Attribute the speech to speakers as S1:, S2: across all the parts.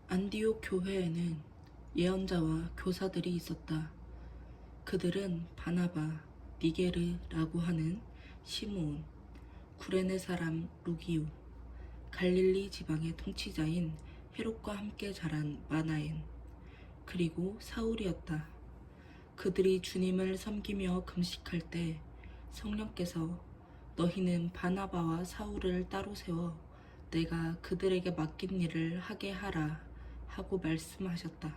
S1: 안디옥 교회에는 예언자와 교사들이 있었다. 그들은 바나바, 니게르라고 하는 시므온, 구레네 사람 루기오, 갈릴리 지방의 통치자인 헤롯과 함께 자란 마나엔, 그리고 사울이었다. 그들이 주님을 섬기며 금식할 때 성령께서 너희는 바나바와 사울을 따로 세워 내가 그들에게 맡긴 일을 하게 하라 하고 말씀하셨다.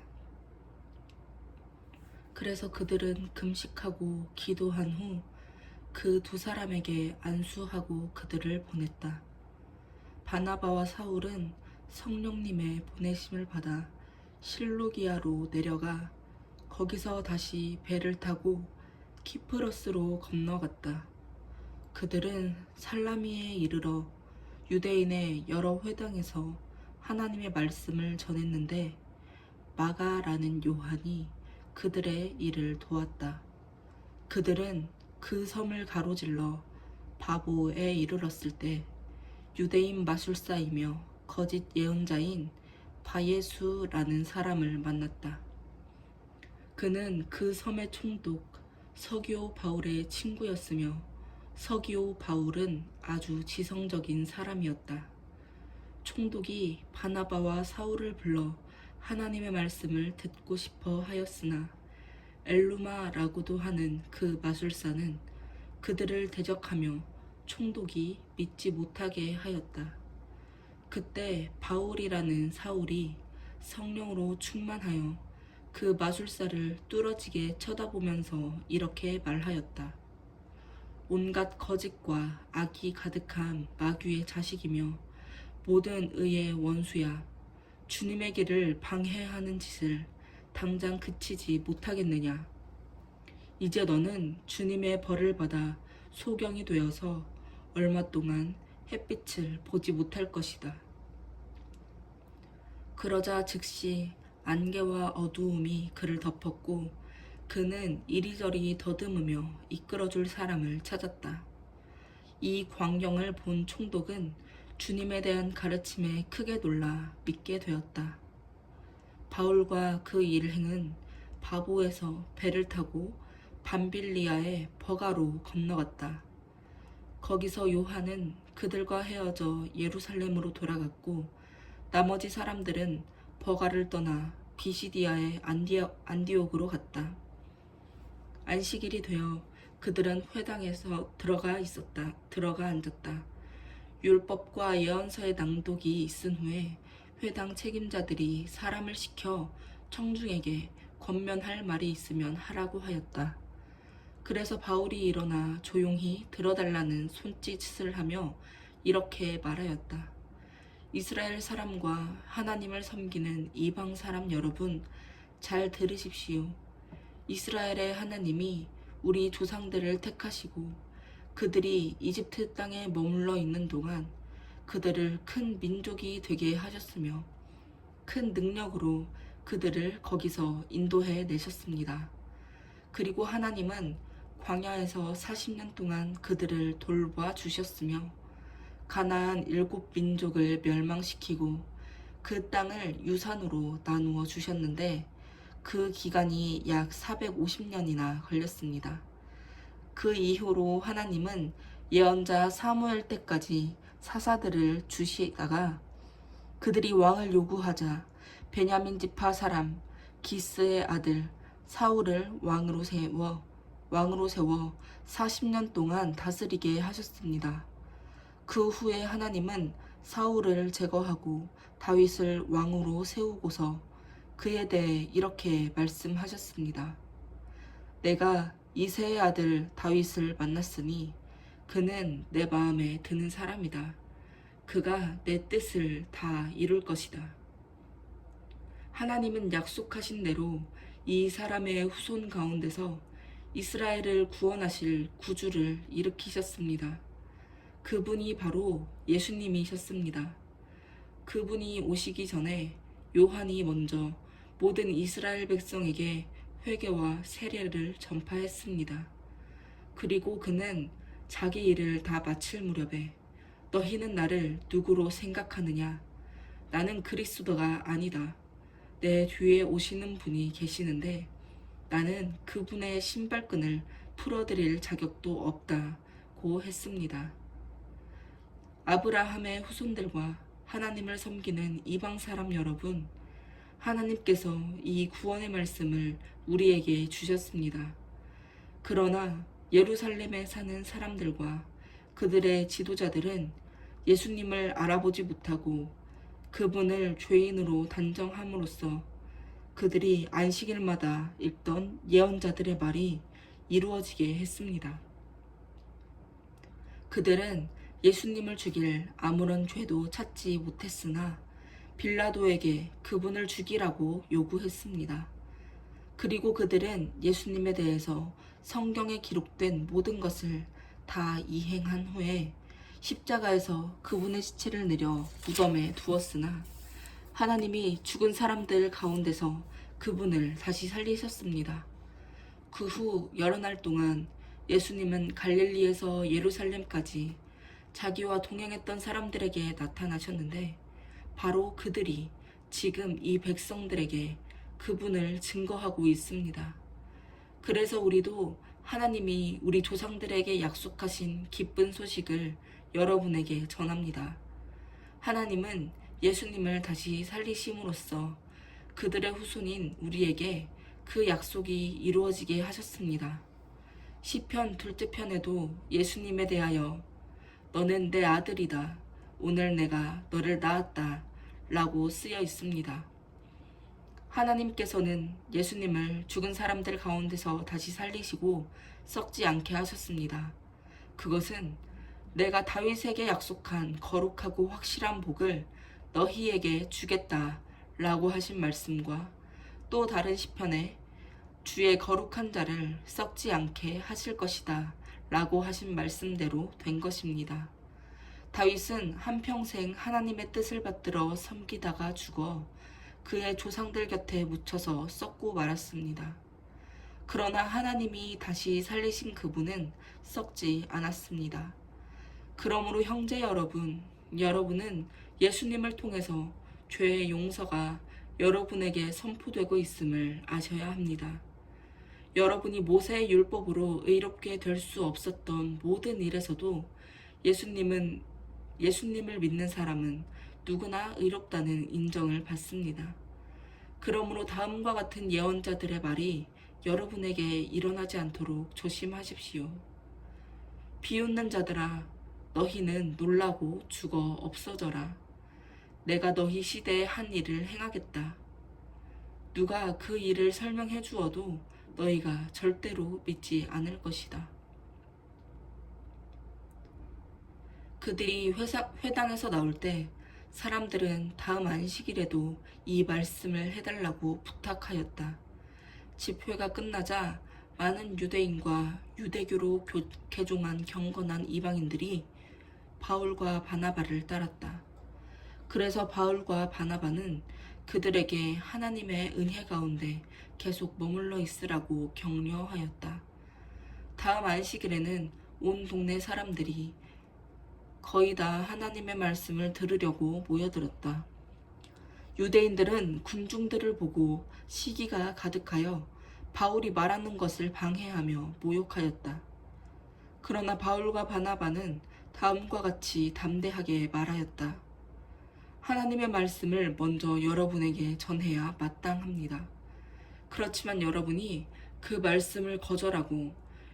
S1: 그래서 그들은 금식하고 기도한 후 그 두 사람에게 안수하고 그들을 보냈다. 바나바와 사울은 성령님의 보내심을 받아 실루기아로 내려가 거기서 다시 배를 타고 키프로스로 건너갔다. 그들은 살라미에 이르러 유대인의 여러 회당에서 하나님의 말씀을 전했는데 마가라는 요한이 그들의 일을 도왔다. 그들은 그 섬을 가로질러 바보에 이르렀을 때 유대인 마술사이며 거짓 예언자인 바예수라는 사람을 만났다. 그는 그 섬의 총독 서기오 바울의 친구였으며 서기오 바울은 아주 지성적인 사람이었다. 총독이 바나바와 사울을 불러 하나님의 말씀을 듣고 싶어 하였으나 엘루마라고도 하는 그 마술사는 그들을 대적하며 총독이 믿지 못하게 하였다. 그때 바울이라는 사울이 성령으로 충만하여 그 마술사를 뚫어지게 쳐다보면서 이렇게 말하였다. 온갖 거짓과 악이 가득한 마귀의 자식이며 모든 의의 원수야. 주님의 길을 방해하는 짓을 당장 그치지 못하겠느냐. 이제 너는 주님의 벌을 받아 소경이 되어서 얼마 동안 햇빛을 보지 못할 것이다. 그러자 즉시 안개와 어두움이 그를 덮었고 그는 이리저리 더듬으며 이끌어줄 사람을 찾았다. 이 광경을 본 총독은 주님에 대한 가르침에 크게 놀라 믿게 되었다. 바울과 그 일행은 바보에서 배를 타고 밤빌리아의 버가로 건너갔다. 거기서 요한은 그들과 헤어져 예루살렘으로 돌아갔고 나머지 사람들은 버가를 떠나 비시디아의 안디옥으로 갔다. 안식일이 되어 그들은 회당에서 들어가 앉았다. 율법과 예언서의 낭독이 있은 후에 회당 책임자들이 사람을 시켜 청중에게 권면할 말이 있으면 하라고 하였다. 그래서 바울이 일어나 조용히 들어달라는 손짓을 하며 이렇게 말하였다. 이스라엘 사람과 하나님을 섬기는 이방 사람 여러분, 잘 들으십시오. 이스라엘의 하나님이 우리 조상들을 택하시고 그들이 이집트 땅에 머물러 있는 동안 그들을 큰 민족이 되게 하셨으며 큰 능력으로 그들을 거기서 인도해 내셨습니다. 그리고 하나님은 광야에서 40년 동안 그들을 돌봐 주셨으며 가나안 7민족을 멸망시키고 그 땅을 유산으로 나누어 주셨는데 그 기간이 약 450년이나 걸렸습니다. 그 이후로 하나님은 예언자 사무엘 때까지 사사들을 주시다가 그들이 왕을 요구하자 베냐민 지파 사람 기스의 아들 사울을 왕으로 세워 40년 동안 다스리게 하셨습니다. 그 후에 하나님은 사울을 제거하고 다윗을 왕으로 세우고서 그에 대해 이렇게 말씀하셨습니다. 내가 이새의 아들 다윗을 만났으니 그는 내 마음에 드는 사람이다. 그가 내 뜻을 다 이룰 것이다. 하나님은 약속하신 대로 이 사람의 후손 가운데서 이스라엘을 구원하실 구주를 일으키셨습니다. 그분이 바로 예수님이셨습니다. 그분이 오시기 전에 요한이 먼저 모든 이스라엘 백성에게 회개와 세례를 전파했습니다. 그리고 그는 자기 일을 다 마칠 무렵에 너희는 나를 누구로 생각하느냐? 나는 그리스도가 아니다. 내 뒤에 오시는 분이 계시는데 나는 그분의 신발끈을 풀어드릴 자격도 없다고 했습니다. 아브라함의 후손들과 하나님을 섬기는 이방 사람 여러분, 하나님께서 이 구원의 말씀을 우리에게 주셨습니다. 그러나 예루살렘에 사는 사람들과 그들의 지도자들은 예수님을 알아보지 못하고 그분을 죄인으로 단정함으로써 그들이 안식일마다 읽던 예언자들의 말이 이루어지게 했습니다. 그들은 예수님을 죽일 아무런 죄도 찾지 못했으나 빌라도에게 그분을 죽이라고 요구했습니다. 그리고 그들은 예수님에 대해서 성경에 기록된 모든 것을 다 이행한 후에 십자가에서 그분의 시체를 내려 무덤에 두었으나 하나님이 죽은 사람들 가운데서 그분을 다시 살리셨습니다. 그 후 여러 날 동안 예수님은 갈릴리에서 예루살렘까지 자기와 동행했던 사람들에게 나타나셨는데 바로 그들이 지금 이 백성들에게 그분을 증거하고 있습니다. 그래서 우리도 하나님이 우리 조상들에게 약속하신 기쁜 소식을 여러분에게 전합니다. 하나님은 예수님을 다시 살리심으로써 그들의 후손인 우리에게 그 약속이 이루어지게 하셨습니다. 시편 2째 편에도 예수님에 대하여 너는 내 아들이다. 오늘 내가 너를 낳았다. 라고 쓰여 있습니다. 하나님께서는 예수님을 죽은 사람들 가운데서 다시 살리시고 썩지 않게 하셨습니다. 그것은 내가 다윗에게 약속한 거룩하고 확실한 복을 너희에게 주겠다 라고 하신 말씀과 또 다른 시편에 주의 거룩한 자를 썩지 않게 하실 것이다 라고 하신 말씀대로 된 것입니다. 다윗은 한평생 하나님의 뜻을 받들어 섬기다가 죽어 그의 조상들 곁에 묻혀서 썩고 말았습니다. 그러나 하나님이 다시 살리신 그분은 썩지 않았습니다. 그러므로 형제 여러분, 여러분은 예수님을 통해서 죄의 용서가 여러분에게 선포되고 있음을 아셔야 합니다. 여러분이 모세의 율법으로 의롭게 될 수 없었던 모든 일에서도 예수님을 믿는 사람은 누구나 의롭다는 인정을 받습니다. 그러므로 다음과 같은 예언자들의 말이 여러분에게 일어나지 않도록 조심하십시오. 비웃는 자들아, 너희는 놀라고 죽어 없어져라. 내가 너희 시대에 한 일을 행하겠다. 누가 그 일을 설명해 주어도 너희가 절대로 믿지 않을 것이다. 그들이 회당에서 나올 때 사람들은 다음 안식일에도 이 말씀을 해달라고 부탁하였다. 집회가 끝나자 많은 유대인과 유대교로 개종한 경건한 이방인들이 바울과 바나바를 따랐다. 그래서 바울과 바나바는 그들에게 하나님의 은혜 가운데 계속 머물러 있으라고 격려하였다. 다음 안식일에는 온 동네 사람들이 거의 다 하나님의 말씀을 들으려고 모여들었다. 유대인들은 군중들을 보고 시기가 가득하여 바울이 말하는 것을 방해하며 모욕하였다. 그러나 바울과 바나바는 다음과 같이 담대하게 말하였다. 하나님의 말씀을 먼저 여러분에게 전해야 마땅합니다. 그렇지만 여러분이 그 말씀을 거절하고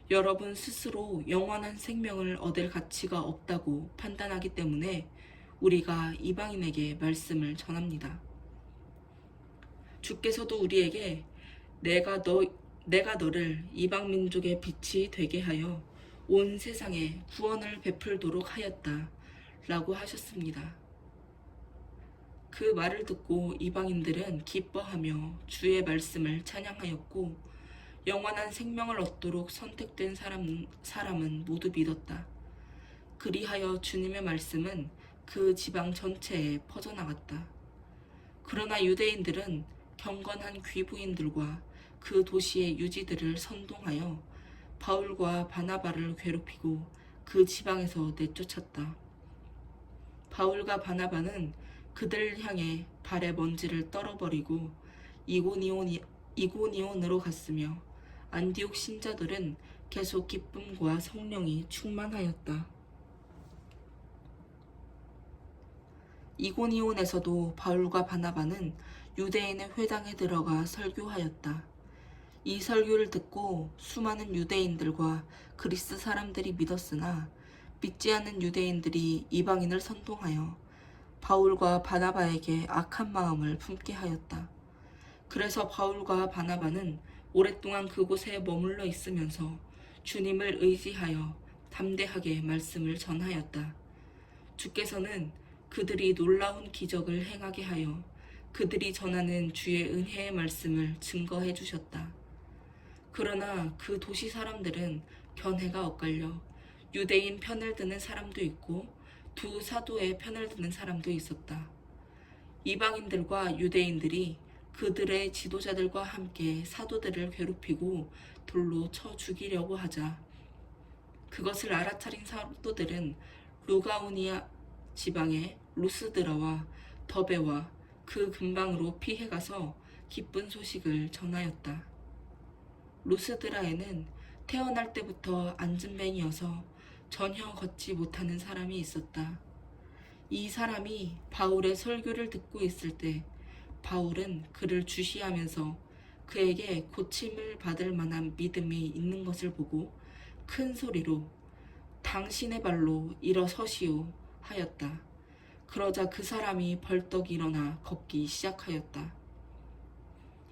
S1: 여러분 스스로 영원한 생명을 얻을 가치가 없다고 판단하기 때문에 우리가 이방인에게 말씀을 전합니다. 주께서도 우리에게 내가 너를 이방 민족의 빛이 되게 하여 온 세상에 구원을 베풀도록 하였다 라고 하셨습니다. 그 말을 듣고 이방인들은 기뻐하며 주의 말씀을 찬양하였고 영원한 생명을 얻도록 선택된 사람은 모두 믿었다. 그리하여 주님의 말씀은 그 지방 전체에 퍼져나갔다. 그러나 유대인들은 경건한 귀부인들과 그 도시의 유지들을 선동하여 바울과 바나바를 괴롭히고 그 지방에서 내쫓았다. 바울과 바나바는 그들을 향해 발에 먼지를 떨어버리고 이고니온으로 갔으며 안디옥 신자들은 계속 기쁨과 성령이 충만하였다. 이고니온에서도 바울과 바나바는 유대인의 회당에 들어가 설교하였다. 이 설교를 듣고 수많은 유대인들과 그리스 사람들이 믿었으나 믿지 않는 유대인들이 이방인을 선동하여 바울과 바나바에게 악한 마음을 품게 하였다. 그래서 바울과 바나바는 오랫동안 그곳에 머물러 있으면서 주님을 의지하여 담대하게 말씀을 전하였다. 주께서는 그들이 놀라운 기적을 행하게 하여 그들이 전하는 주의 은혜의 말씀을 증거해 주셨다. 그러나 그 도시 사람들은 견해가 엇갈려 유대인 편을 드는 사람도 있고 두 사도의 편을 드는 사람도 있었다. 이방인들과 유대인들이 그들의 지도자들과 함께 사도들을 괴롭히고 돌로 쳐 죽이려고 하자 그것을 알아차린 사도들은 루가오니아 지방의 루스드라와 더베와 그 근방으로 피해가서 기쁜 소식을 전하였다. 루스드라에는 태어날 때부터 앉은뱅이여서 전혀 걷지 못하는 사람이 있었다. 이 사람이 바울의 설교를 듣고 있을 때 바울은 그를 주시하면서 그에게 고침을 받을 만한 믿음이 있는 것을 보고 큰 소리로 당신의 발로 일어서시오 하였다. 그러자 그 사람이 벌떡 일어나 걷기 시작하였다.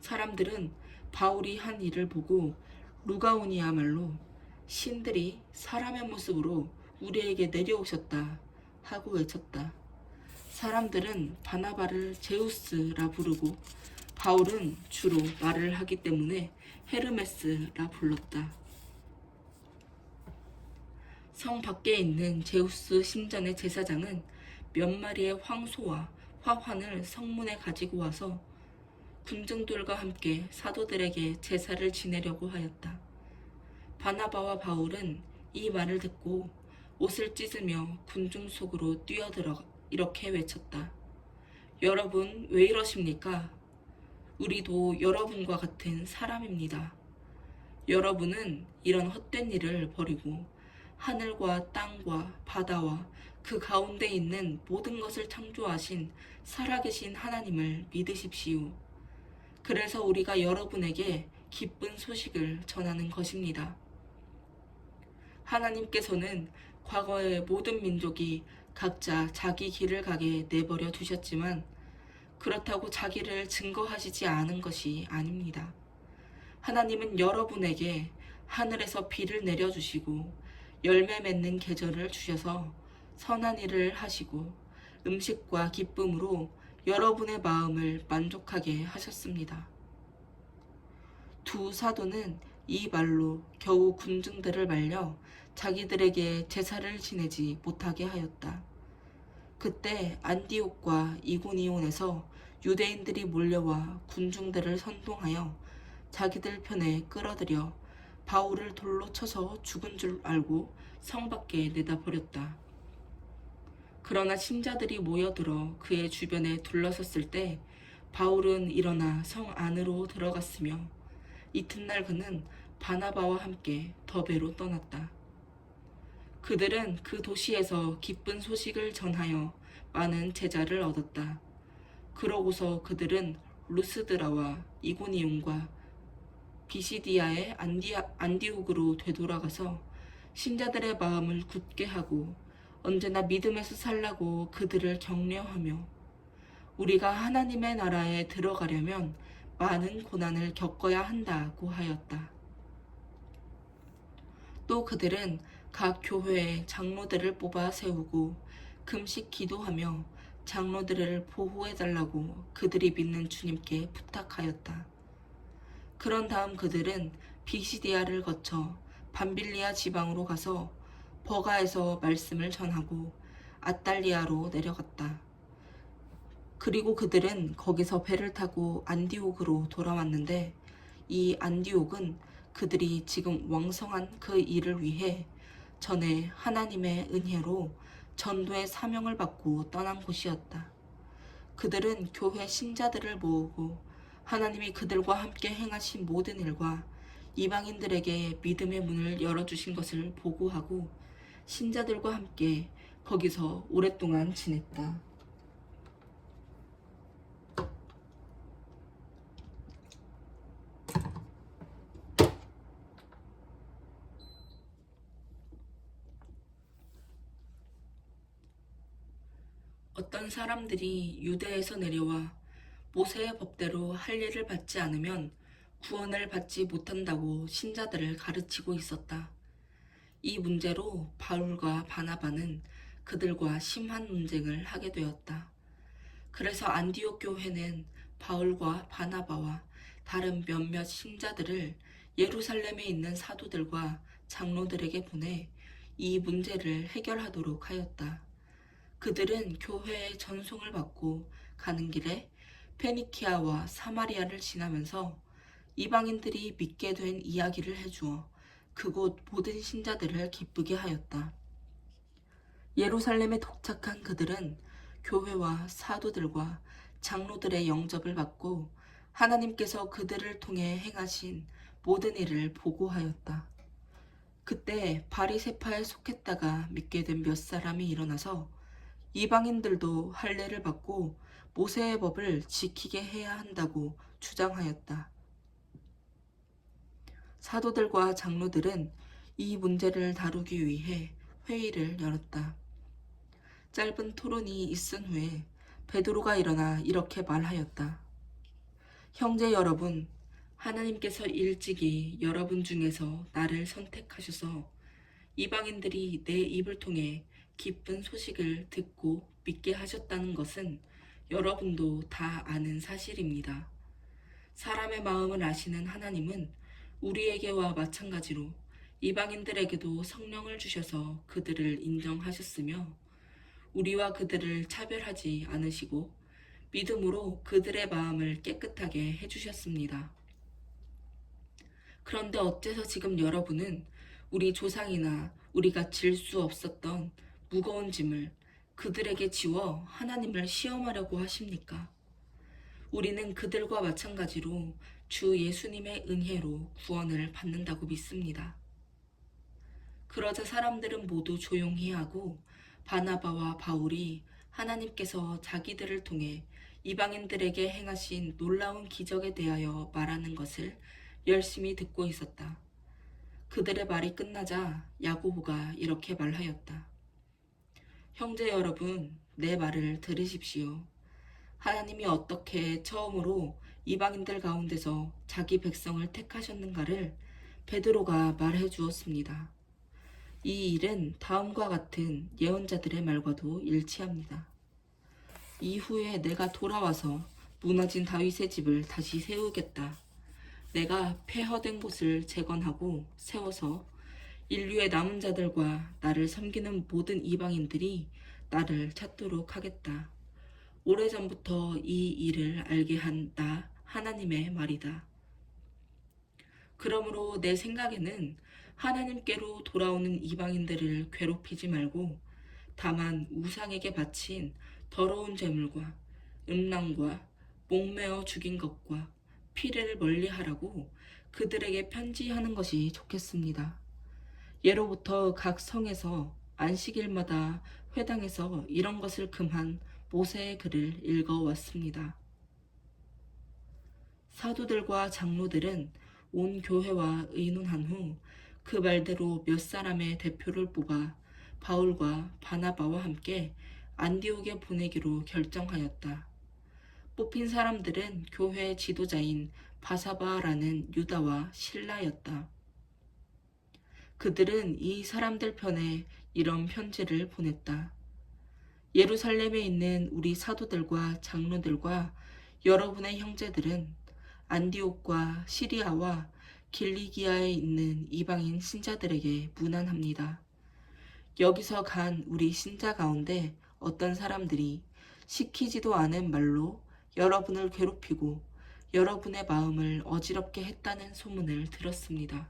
S1: 사람들은 바울이 한 일을 보고 루가오니아 말로 신들이 사람의 모습으로 우리에게 내려오셨다 하고 외쳤다. 사람들은 바나바를 제우스라 부르고 바울은 주로 말을 하기 때문에 헤르메스라 불렀다. 성 밖에 있는 제우스 신전의 제사장은 몇 마리의 황소와 화환을 성문에 가지고 와서 군중들과 함께 사도들에게 제사를 지내려고 하였다. 바나바와 바울은 이 말을 듣고 옷을 찢으며 군중 속으로 뛰어들어 이렇게 외쳤다. 여러분 왜 이러십니까? 우리도 여러분과 같은 사람입니다. 여러분은 이런 헛된 일을 버리고 하늘과 땅과 바다와 그 가운데 있는 모든 것을 창조하신 살아계신 하나님을 믿으십시오. 그래서 우리가 여러분에게 기쁜 소식을 전하는 것입니다. 하나님께서는 과거의 모든 민족이 각자 자기 길을 가게 내버려 두셨지만 그렇다고 자기를 증거하시지 않은 것이 아닙니다. 하나님은 여러분에게 하늘에서 비를 내려주시고 열매 맺는 계절을 주셔서 선한 일을 하시고 음식과 기쁨으로 여러분의 마음을 만족하게 하셨습니다. 두 사도는 이 말로 겨우 군중들을 말려 자기들에게 제사를 지내지 못하게 하였다. 그때 안디옥과 이고니온에서 유대인들이 몰려와 군중들을 선동하여 자기들 편에 끌어들여 바울을 돌로 쳐서 죽은 줄 알고 성 밖에 내다 버렸다. 그러나 신자들이 모여들어 그의 주변에 둘러섰을 때 바울은 일어나 성 안으로 들어갔으며 이튿날 그는 바나바와 함께 더베로 떠났다. 그들은 그 도시에서 기쁜 소식을 전하여 많은 제자를 얻었다. 그러고서 그들은 루스드라와 이고니온과 비시디아의 안디옥으로 되돌아가서 신자들의 마음을 굳게 하고 언제나 믿음에서 살라고 그들을 격려하며 우리가 하나님의 나라에 들어가려면 많은 고난을 겪어야 한다고 하였다. 또 그들은 각 교회에 장로들을 뽑아 세우고 금식 기도하며 장로들을 보호해달라고 그들이 믿는 주님께 부탁하였다. 그런 다음 그들은 비시디아를 거쳐 밤빌리아 지방으로 가서 버가에서 말씀을 전하고 아탈리아로 내려갔다. 그리고 그들은 거기서 배를 타고 안디옥으로 돌아왔는데 이 안디옥은 그들이 지금 왕성한 그 일을 위해 전에 하나님의 은혜로 전도의 사명을 받고 떠난 곳이었다. 그들은 교회 신자들을 모으고 하나님이 그들과 함께 행하신 모든 일과 이방인들에게 믿음의 문을 열어주신 것을 보고하고 신자들과 함께 거기서 오랫동안 지냈다. 어떤 사람들이 유대에서 내려와 모세의 법대로 할 일을 받지 않으면 구원을 받지 못한다고 신자들을 가르치고 있었다. 이 문제로 바울과 바나바는 그들과 심한 논쟁을 하게 되었다. 그래서 안디옥 교회는 바울과 바나바와 다른 몇몇 신자들을 예루살렘에 있는 사도들과 장로들에게 보내 이 문제를 해결하도록 하였다. 그들은 교회의 전송을 받고 가는 길에 페니키아와 사마리아를 지나면서 이방인들이 믿게 된 이야기를 해주어 그곳 모든 신자들을 기쁘게 하였다. 예루살렘에 도착한 그들은 교회와 사도들과 장로들의 영접을 받고 하나님께서 그들을 통해 행하신 모든 일을 보고하였다. 그때 바리새파에 속했다가 믿게 된 몇 사람이 일어나서 이방인들도 할례를 받고 모세의 법을 지키게 해야 한다고 주장하였다. 사도들과 장로들은 이 문제를 다루기 위해 회의를 열었다. 짧은 토론이 있은 후에 베드로가 일어나 이렇게 말하였다. 형제 여러분, 하나님께서 일찍이 여러분 중에서 나를 선택하셔서 이방인들이 내 입을 통해 기쁜 소식을 듣고 믿게 하셨다는 것은 여러분도 다 아는 사실입니다. 사람의 마음을 아시는 하나님은 우리에게와 마찬가지로 이방인들에게도 성령을 주셔서 그들을 인정하셨으며 우리와 그들을 차별하지 않으시고 믿음으로 그들의 마음을 깨끗하게 해주셨습니다. 그런데 어째서 지금 여러분은 우리 조상이나 우리가 질 수 없었던 무거운 짐을 그들에게 지워 하나님을 시험하려고 하십니까? 우리는 그들과 마찬가지로 주 예수님의 은혜로 구원을 받는다고 믿습니다. 그러자 사람들은 모두 조용히 하고 바나바와 바울이 하나님께서 자기들을 통해 이방인들에게 행하신 놀라운 기적에 대하여 말하는 것을 열심히 듣고 있었다. 그들의 말이 끝나자 야고보가 이렇게 말하였다. 형제 여러분, 내 말을 들으십시오. 하나님이 어떻게 처음으로 이방인들 가운데서 자기 백성을 택하셨는가를 베드로가 말해 주었습니다. 이 일은 다음과 같은 예언자들의 말과도 일치합니다. 이후에 내가 돌아와서 무너진 다윗의 집을 다시 세우겠다. 내가 폐허된 곳을 재건하고 세워서 인류의 남은 자들과 나를 섬기는 모든 이방인들이 나를 찾도록 하겠다. 오래전부터 이 일을 알게 한 나 하나님의 말이다. 그러므로 내 생각에는 하나님께로 돌아오는 이방인들을 괴롭히지 말고 다만 우상에게 바친 더러운 제물과 음란과 목매어 죽인 것과 피를 멀리하라고 그들에게 편지하는 것이 좋겠습니다. 예로부터 각 성에서 안식일마다 회당에서 이런 것을 금한 모세의 글을 읽어왔습니다. 사도들과 장로들은 온 교회와 의논한 후 그 말대로 몇 사람의 대표를 뽑아 바울과 바나바와 함께 안디옥에 보내기로 결정하였다. 뽑힌 사람들은 교회 지도자인 바사바라는 유다와 실라였다. 그들은 이 사람들 편에 이런 편지를 보냈다. 예루살렘에 있는 우리 사도들과 장로들과 여러분의 형제들은 안디옥과 시리아와 길리기아에 있는 이방인 신자들에게 문안합니다. 여기서 간 우리 신자 가운데 어떤 사람들이 시키지도 않은 말로 여러분을 괴롭히고 여러분의 마음을 어지럽게 했다는 소문을 들었습니다.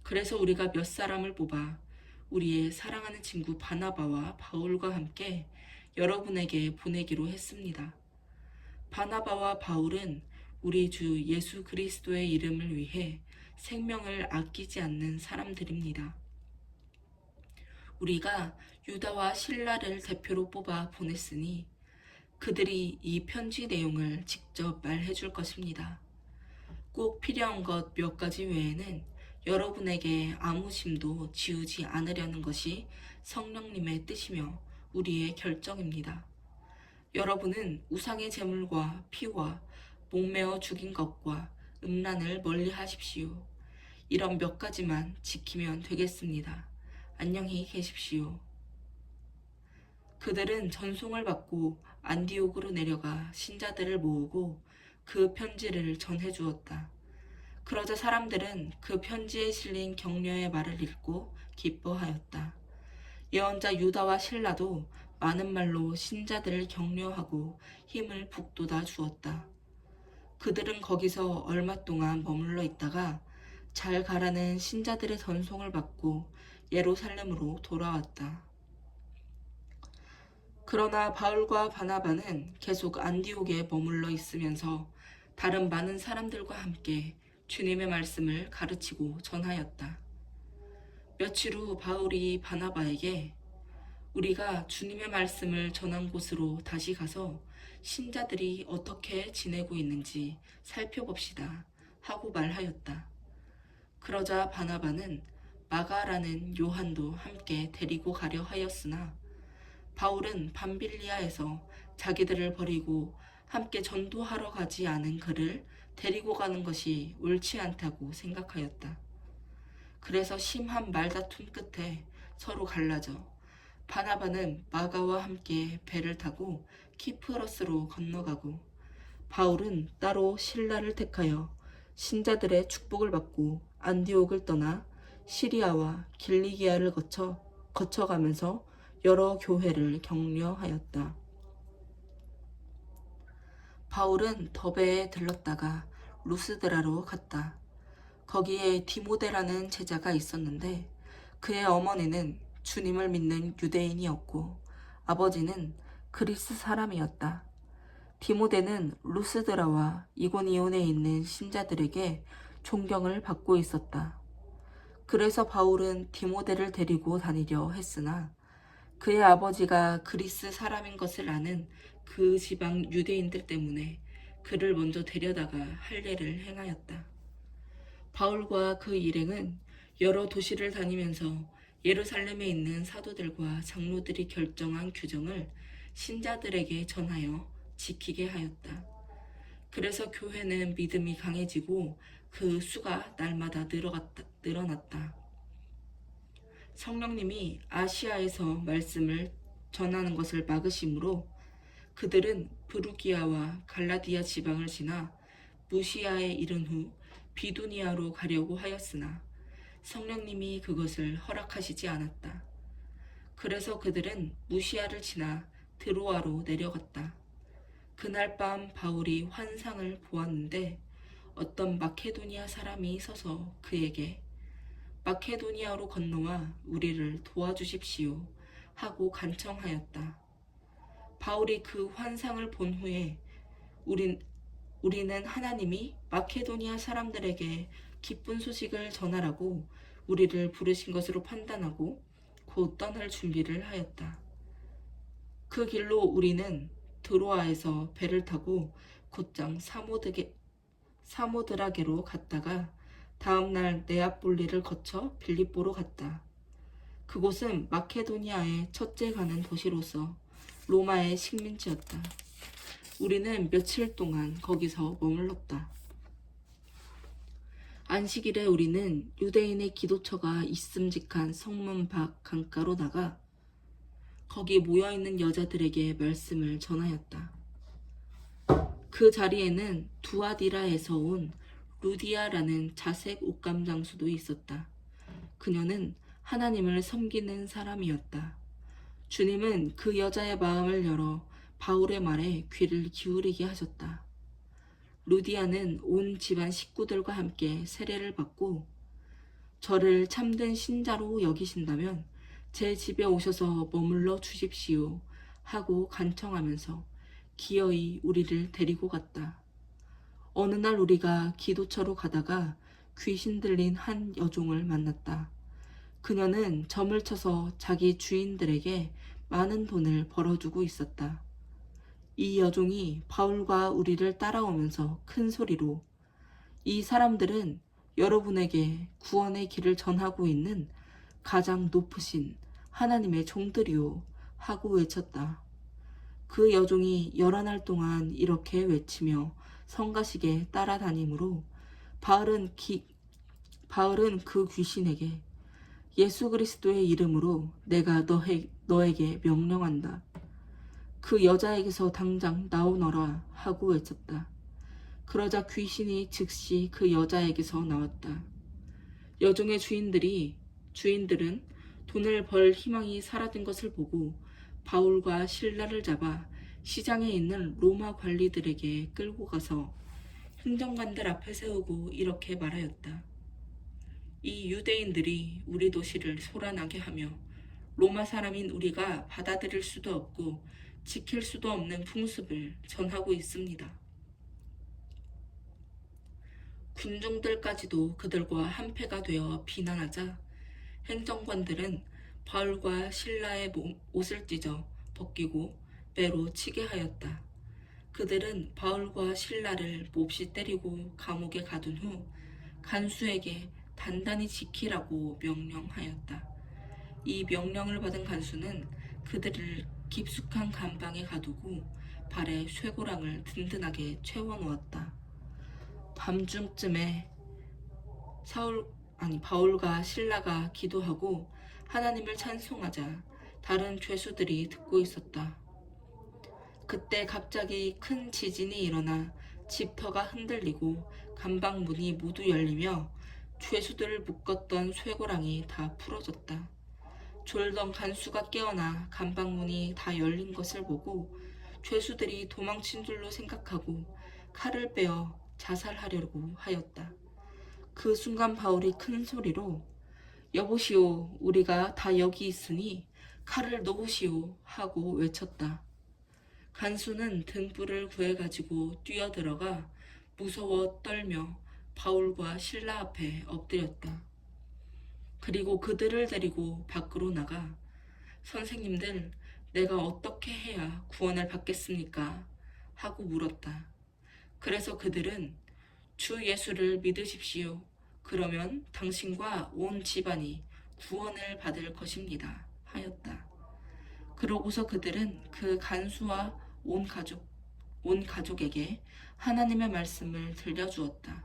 S1: 그래서 우리가 몇 사람을 뽑아 우리의 사랑하는 친구 바나바와 바울과 함께 여러분에게 보내기로 했습니다. 바나바와 바울은 우리 주 예수 그리스도의 이름을 위해 생명을 아끼지 않는 사람들입니다. 우리가 유다와 실라를 대표로 뽑아 보냈으니 그들이 이 편지 내용을 직접 말해 줄 것입니다. 꼭 필요한 것 몇 가지 외에는 여러분에게 아무 짐도 지우지 않으려는 것이 성령님의 뜻이며 우리의 결정입니다. 여러분은 우상의 제물과 피와 목매어 죽인 것과 음란을 멀리 하십시오. 이런 몇 가지만 지키면 되겠습니다. 안녕히 계십시오. 그들은 전송을 받고 안디옥으로 내려가 신자들을 모으고 그 편지를 전해주었다. 그러자 사람들은 그 편지에 실린 격려의 말을 읽고 기뻐하였다. 예언자 유다와 실라도 많은 말로 신자들을 격려하고 힘을 북돋아 주었다. 그들은 거기서 얼마 동안 머물러 있다가 잘 가라는 신자들의 전송을 받고 예루살렘으로 돌아왔다. 그러나 바울과 바나바는 계속 안디옥에 머물러 있으면서 다른 많은 사람들과 함께 주님의 말씀을 가르치고 전하였다. 며칠 후 바울이 바나바에게 우리가 주님의 말씀을 전한 곳으로 다시 가서 신자들이 어떻게 지내고 있는지 살펴봅시다 하고 말하였다. 그러자 바나바는 마가라는 요한도 함께 데리고 가려 하였으나 바울은 밤빌리아에서 자기들을 버리고 함께 전도하러 가지 않은 그를 데리고 가는 것이 옳지 않다고 생각하였다. 그래서 심한 말다툼 끝에 서로 갈라져 바나바는 마가와 함께 배를 타고 키프러스로 건너가고 바울은 따로 신라를 택하여 신자들의 축복을 받고 안디옥을 떠나 시리아와 길리기아를 거쳐가면서 여러 교회를 격려하였다. 바울은 더베에 들렀다가 루스드라로 갔다. 거기에 디모데라는 제자가 있었는데 그의 어머니는 주님을 믿는 유대인이었고 아버지는 그리스 사람이었다. 디모데는 루스드라와 이고니온에 있는 신자들에게 존경을 받고 있었다. 그래서 바울은 디모데를 데리고 다니려 했으나 그의 아버지가 그리스 사람인 것을 아는 그 지방 유대인들 때문에 그를 먼저 데려다가 할례를 행하였다. 바울과 그 일행은 여러 도시를 다니면서 예루살렘에 있는 사도들과 장로들이 결정한 규정을 신자들에게 전하여 지키게 하였다. 그래서 교회는 믿음이 강해지고 그 수가 날마다 늘어났다. 성령님이 아시아에서 말씀을 전하는 것을 막으심으로 그들은 브루기아와 갈라디아 지방을 지나 무시아에 이른 후 비두니아로 가려고 하였으나 성령님이 그것을 허락하시지 않았다. 그래서 그들은 무시아를 지나 드로아로 내려갔다. 그날 밤 바울이 환상을 보았는데 어떤 마케도니아 사람이 서서 그에게 마케도니아로 건너와 우리를 도와주십시오 하고 간청하였다. 바울이 그 환상을 본 후에 우리는 하나님이 마케도니아 사람들에게 기쁜 소식을 전하라고 우리를 부르신 것으로 판단하고 곧 떠날 준비를 하였다. 그 길로 우리는 드로아에서 배를 타고 곧장 사모드라게로 갔다가 다음날 네아폴리를 거쳐 빌립보로 갔다. 그곳은 마케도니아의 첫째 가는 도시로서 로마의 식민지였다. 우리는 며칠 동안 거기서 머물렀다. 안식일에 우리는 유대인의 기도처가 있음직한 성문 밖 강가로 나가 거기 모여있는 여자들에게 말씀을 전하였다. 그 자리에는 두아디라에서 온 루디아라는 자색 옷감 장수도 있었다. 그녀는 하나님을 섬기는 사람이었다. 주님은 그 여자의 마음을 열어 바울의 말에 귀를 기울이게 하셨다. 루디아는 온 집안 식구들과 함께 세례를 받고 저를 참된 신자로 여기신다면 제 집에 오셔서 머물러 주십시오 하고 간청하면서 기어이 우리를 데리고 갔다. 어느 날 우리가 기도처로 가다가 귀신 들린 한 여종을 만났다. 그녀는 점을 쳐서 자기 주인들에게 많은 돈을 벌어주고 있었다. 이 여종이 바울과 우리를 따라오면서 큰 소리로 이 사람들은 여러분에게 구원의 길을 전하고 있는 가장 높으신 하나님의 종들이요 하고 외쳤다. 그 여종이 11날 동안 이렇게 외치며 성가시게 따라다니므로 바울은 그 귀신에게 예수 그리스도의 이름으로 내가 너에게 명령한다. 그 여자에게서 당장 나오너라 하고 외쳤다. 그러자 귀신이 즉시 그 여자에게서 나왔다. 여종의 주인들은 돈을 벌 희망이 사라진 것을 보고 바울과 실라를 잡아 시장에 있는 로마 관리들에게 끌고 가서 행정관들 앞에 세우고 이렇게 말하였다. 이 유대인들이 우리 도시를 소란하게 하며 로마 사람인 우리가 받아들일 수도 없고 지킬 수도 없는 풍습을 전하고 있습니다. 군중들까지도 그들과 한패가 되어 비난하자 행정관들은 바울과 실라의 옷을 찢어 벗기고 매로 치게 하였다. 그들은 바울과 실라를 몹시 때리고 감옥에 가둔 후 간수에게 단단히 지키라고 명령하였다. 이 명령을 받은 간수는 그들을 깊숙한 감방에 가두고 발에 쇠고랑을 든든하게 채워놓았다. 밤중쯤에 바울과 실라가 기도하고 하나님을 찬송하자 다른 죄수들이 듣고 있었다. 그때 갑자기 큰 지진이 일어나 집터가 흔들리고 감방 문이 모두 열리며 죄수들을 묶었던 쇠고랑이 다 풀어졌다. 졸던 간수가 깨어나 감방 문이 다 열린 것을 보고 죄수들이 도망친 줄로 생각하고 칼을 빼어 자살하려고 하였다. 그 순간 바울이 큰 소리로 여보시오, 우리가 다 여기 있으니 칼을 놓으시오 하고 외쳤다. 간수는 등불을 구해가지고 뛰어들어가 무서워 떨며 바울과 실라 앞에 엎드렸다. 그리고 그들을 데리고 밖으로 나가 선생님들, 내가 어떻게 해야 구원을 받겠습니까? 하고 물었다. 그래서 그들은 주 예수를 믿으십시오. 그러면 당신과 온 집안이 구원을 받을 것입니다. 하였다. 그러고서 그들은 그 간수와 온 가족에게 하나님의 말씀을 들려주었다.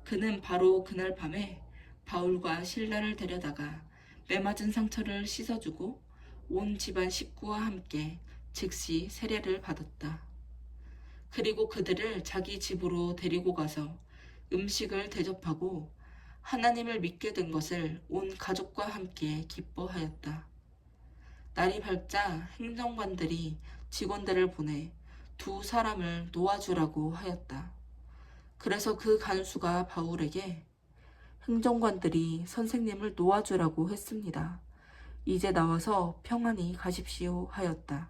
S1: 그는 바로 그날 밤에 바울과 실라를 데려다가 매맞은 상처를 씻어주고 온 집안 식구와 함께 즉시 세례를 받았다. 그리고 그들을 자기 집으로 데리고 가서 음식을 대접하고 하나님을 믿게 된 것을 온 가족과 함께 기뻐하였다. 날이 밝자 행정관들이 직원들을 보내 두 사람을 놓아주라고 하였다. 그래서 그 간수가 바울에게 행정관들이 선생님을 놓아주라고 했습니다. 이제 나와서 평안히 가십시오 하였다.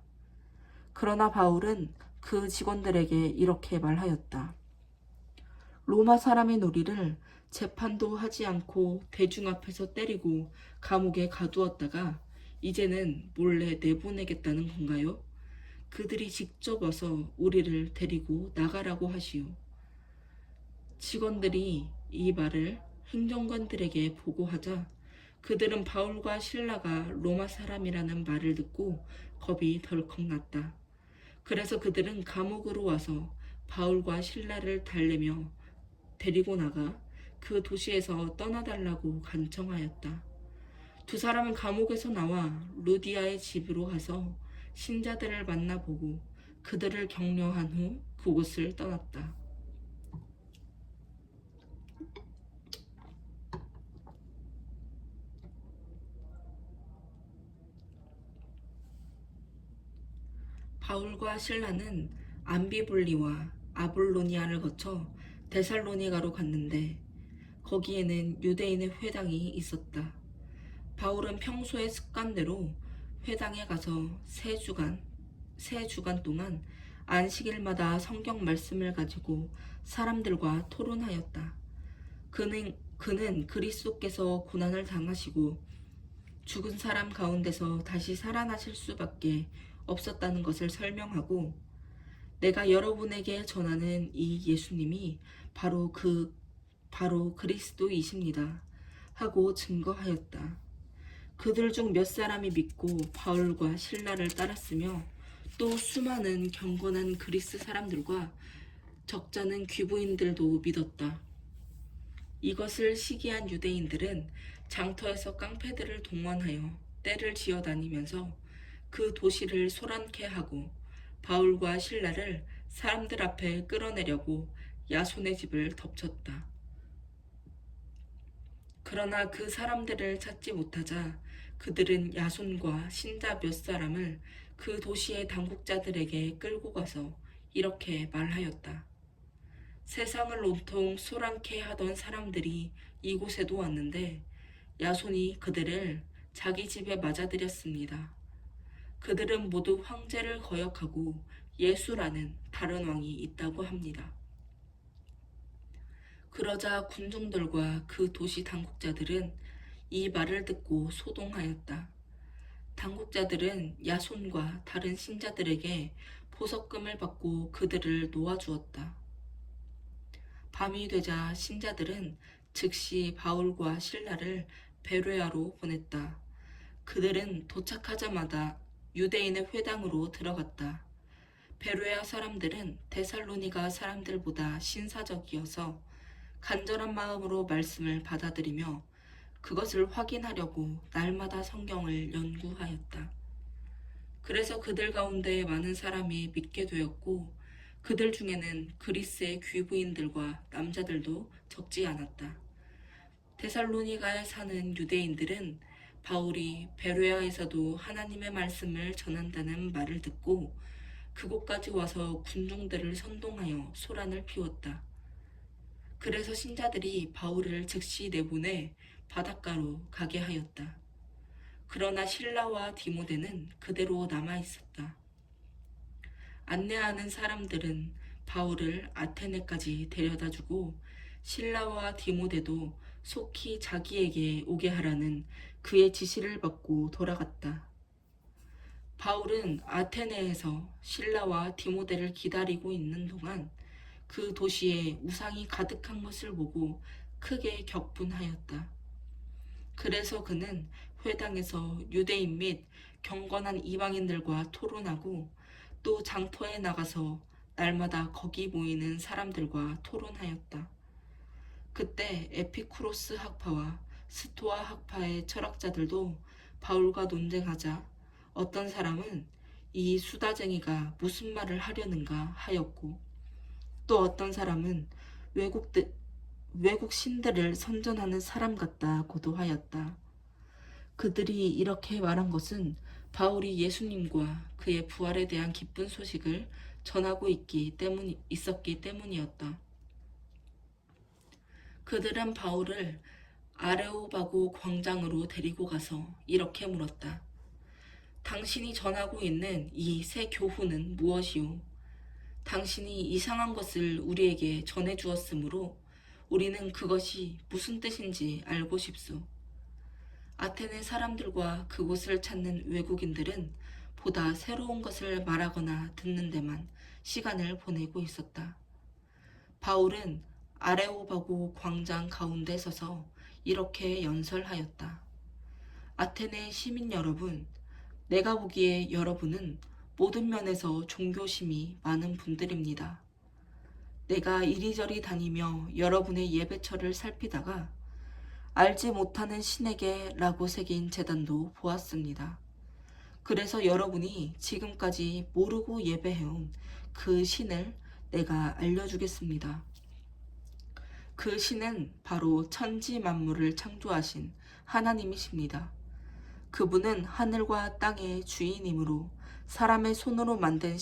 S1: 그러나 바울은 그 직원들에게 이렇게 말하였다. 로마 사람인 우리를 재판도 하지 않고 대중 앞에서 때리고 감옥에 가두었다가 이제는 몰래 내보내겠다는 건가요? 그들이 직접 와서 우리를 데리고 나가라고 하시오. 직원들이 이 말을 행정관들에게 보고하자 그들은 바울과 실라가 로마 사람이라는 말을 듣고 겁이 덜컥 났다. 그래서 그들은 감옥으로 와서 바울과 실라를 달래며 데리고 나가 그 도시에서 떠나달라고 간청하였다. 두 사람은 감옥에서 나와 루디아의 집으로 가서 신자들을 만나보고 그들을 격려한 후 그곳을 떠났다. 바울과 실라는 암비볼리와 아볼로니아를 거쳐 데살로니가로 갔는데 거기에는 유대인의 회당이 있었다. 바울은 평소의 습관대로 회당에 가서 세 주간 동안 안식일마다 성경 말씀을 가지고 사람들과 토론하였다. 그는 그리스도께서 고난을 당하시고 죽은 사람 가운데서 다시 살아나실 수밖에 없었다는 것을 설명하고, 내가 여러분에게 전하는 이 예수님이 바로 그리스도이십니다 하고 증거하였다. 그들 중 몇 사람이 믿고 바울과 실라를 따랐으며, 또 수많은 경건한 그리스 사람들과 적잖은 귀부인들도 믿었다. 이것을 시기한 유대인들은 장터에서 깡패들을 동원하여 떼를 지어 다니면서 그 도시를 소란케 하고 바울과 실라를 사람들 앞에 끌어내려고 야손의 집을 덮쳤다. 그러나 그 사람들을 찾지 못하자 그들은 야손과 신자 몇 사람을 그 도시의 당국자들에게 끌고 가서 이렇게 말하였다. 세상을 온통 소란케 하던 사람들이 이곳에도 왔는데 야손이 그들을 자기 집에 맞아들였습니다. 그들은 모두 황제를 거역하고 예수라는 다른 왕이 있다고 합니다. 그러자 군중들과 그 도시 당국자들은 이 말을 듣고 소동하였다. 당국자들은 야손과 다른 신자들에게 보석금을 받고 그들을 놓아주었다. 밤이 되자 신자들은 즉시 바울과 실라를 베레아로 보냈다. 그들은 도착하자마자 유대인의 회당으로 들어갔다. 베레아 사람들은 데살로니가 사람들보다 신사적이어서 간절한 마음으로 말씀을 받아들이며 그것을 확인하려고 날마다 성경을 연구하였다. 그래서 그들 가운데 많은 사람이 믿게 되었고, 그들 중에는 그리스의 귀부인들과 남자들도 적지 않았다. 데살로니가에 사는 유대인들은 바울이 베레아에서도 하나님의 말씀을 전한다는 말을 듣고 그곳까지 와서 군중들을 선동하여 소란을 피웠다. 그래서 신자들이 바울을 즉시 내보내 바닷가로 가게 하였다. 그러나 실라와 디모데는 그대로 남아 있었다. 안내하는 사람들은 바울을 아테네까지 데려다주고 실라와 디모데도 속히 자기에게 오게 하라는 그의 지시를 받고 돌아갔다. 바울은 아테네에서 실라와 디모데를 기다리고 있는 동안 그 도시에 우상이 가득한 것을 보고 크게 격분하였다. 그래서 그는 회당에서 유대인 및 경건한 이방인들과 토론하고 또 장터에 나가서 날마다 거기 모이는 사람들과 토론하였다. 그때 에피쿠로스 학파와 스토아 학파의 철학자들도 바울과 논쟁하자 어떤 사람은 이 수다쟁이가 무슨 말을 하려는가 하였고, 또 어떤 사람은 외국 신들을 선전하는 사람 같다고도 하였다. 그들이 이렇게 말한 것은 바울이 예수님과 그의 부활에 대한 기쁜 소식을 전하고 있었기 때문이었다. 그들은 바울을 아레오바고 광장으로 데리고 가서 이렇게 물었다. 당신이 전하고 있는 이 새 교훈은 무엇이오? 당신이 이상한 것을 우리에게 전해주었으므로 우리는 그것이 무슨 뜻인지 알고 싶소. 아테네 사람들과 그곳을 찾는 외국인들은 보다 새로운 것을 말하거나 듣는 데만 시간을 보내고 있었다. 바울은 아레오바고 광장 가운데 서서 이렇게 연설하였다. 아테네 시민 여러분, 내가 보기에 여러분은 모든 면에서 종교심이 많은 분들입니다. 내가 이리저리 다니며 여러분의 예배처를 살피다가 알지 못하는 신에게 라고 새긴 제단도 보았습니다. 그래서 여러분이 지금까지 모르고 예배해온 그 신을 내가 알려주겠습니다. 그 신은 바로 천지 만물을 창조하신 하나님이십니다. 그분은 하늘과 땅의 주인이므로 사람의 손으로 만든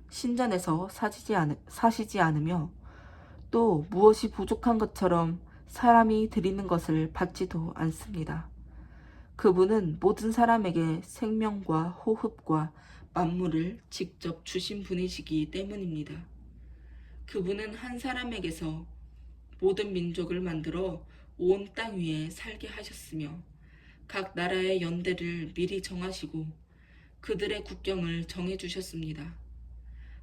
S1: 신전에서 사시지 않으며 또 무엇이 부족한 것처럼 사람이 드리는 것을 받지도 않습니다. 그분은 모든 사람에게 생명과 호흡과 만물을 직접 주신 분이시기 때문입니다. 그분은 한 사람에게서 모든 민족을 만들어 온 땅 위에 살게 하셨으며 각 나라의 연대를 미리 정하시고 그들의 국경을 정해주셨습니다.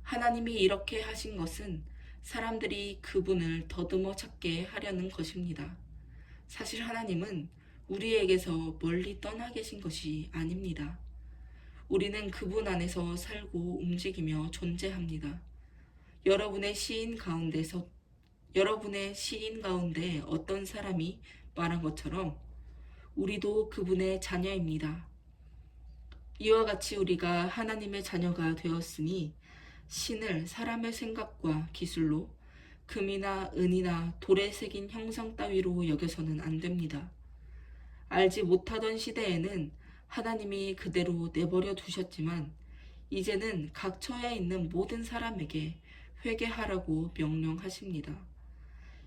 S1: 하나님이 이렇게 하신 것은 사람들이 그분을 더듬어 찾게 하려는 것입니다. 사실 하나님은 우리에게서 멀리 떠나 계신 것이 아닙니다. 우리는 그분 안에서 살고 움직이며 존재합니다. 여러분의 시인 가운데 어떤 사람이 말한 것처럼 우리도 그분의 자녀입니다. 이와 같이 우리가 하나님의 자녀가 되었으니 신을 사람의 생각과 기술로 금이나 은이나 돌에 새긴 형상 따위로 여겨서는 안 됩니다. 알지 못하던 시대에는 하나님이 그대로 내버려 두셨지만 이제는 각 처해 있는 모든 사람에게 회개하라고 명령하십니다.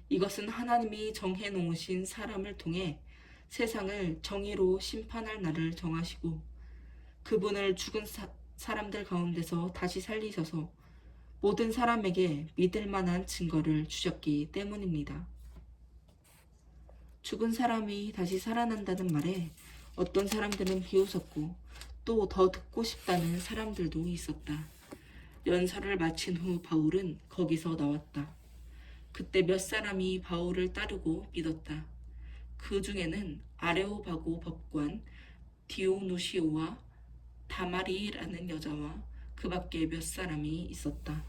S1: 이것은 하나님이 정해 놓으신 사람을 통해 세상을 정의로 심판할 날을 정하시고 그분을 죽은 사람들 가운데서 다시 살리셔서 모든 사람에게 믿을 만한 증거를 주셨기 때문입니다. 죽은 사람이 다시 살아난다는 말에 어떤 사람들은 비웃었고 또 더 듣고 싶다는 사람들도 있었다. 연설을 마친 후 바울은 거기서 나왔다. 그때 몇 사람이 바울을 따르고 믿었다. 그 중에는 아레오바고 법관 디오누시오와 다마리라는 여자와 그 밖에 몇 사람이 있었다.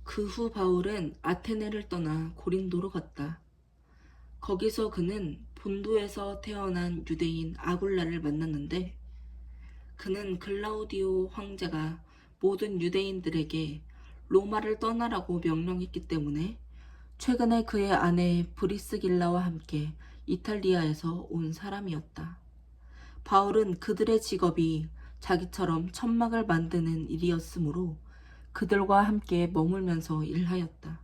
S1: 그 후 바울은 아테네를 떠나 고린도로 갔다. 거기서 그는 본도에서 태어난 유대인 아굴라를 만났는데 그는 글라우디오 황제가 모든 유대인들에게 로마를 떠나라고 명령했기 때문에 최근에 그의 아내 브리스길라와 함께 이탈리아에서 온 사람이었다. 바울은 그들의 직업이 자기처럼 천막을 만드는 일이었으므로 그들과 함께 머물면서 일하였다.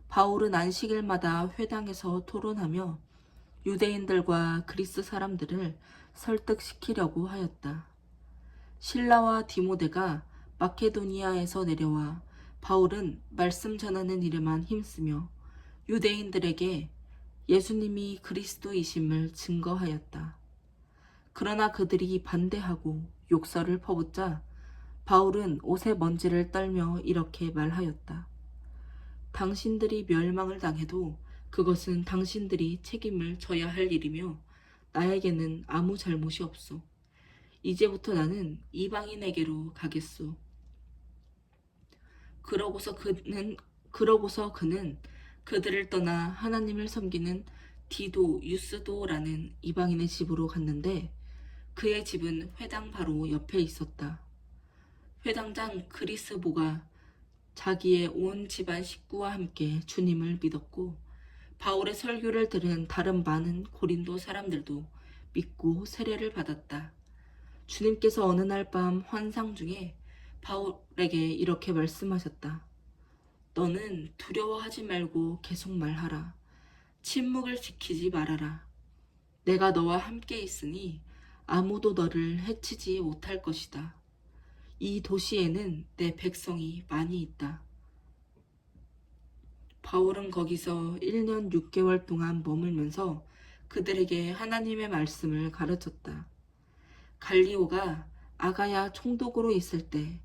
S1: 바울은 안식일마다 회당에서 토론하며 유대인들과 그리스 사람들을 설득시키려고 하였다. 실라와 디모데가 마케도니아에서 내려와 바울은 말씀 전하는 일에만 힘쓰며 유대인들에게 예수님이 그리스도이심을 증거하였다. 그러나 그들이 반대하고 욕설을 퍼붓자 바울은 옷의 먼지를 떨며 이렇게 말하였다. 당신들이 멸망을 당해도 그것은 당신들이 책임을 져야 할 일이며 나에게는 아무 잘못이 없소. 이제부터 나는 이방인에게로 가겠소. 그러고서 그는 그들을 떠나 하나님을 섬기는 디도 유스도라는 이방인의 집으로 갔는데 그의 집은 회당 바로 옆에 있었다. 회당장 그리스보가 자기의 온 집안 식구와 함께 주님을 믿었고 바울의 설교를 들은 다른 많은 고린도 사람들도 믿고 세례를 받았다. 주님께서 어느 날 밤 환상 중에 바울에게 이렇게 말씀하셨다. 너는 두려워하지 말고 계속 말하라. 침묵을 지키지 말아라. 내가 너와 함께 있으니 아무도 너를 해치지 못할 것이다. 이 도시에는 내 백성이 많이 있다. 바울은 거기서 1년 6개월 동안 머물면서 그들에게 하나님의 말씀을 가르쳤다. 갈리오가 아가야 총독으로 있을 때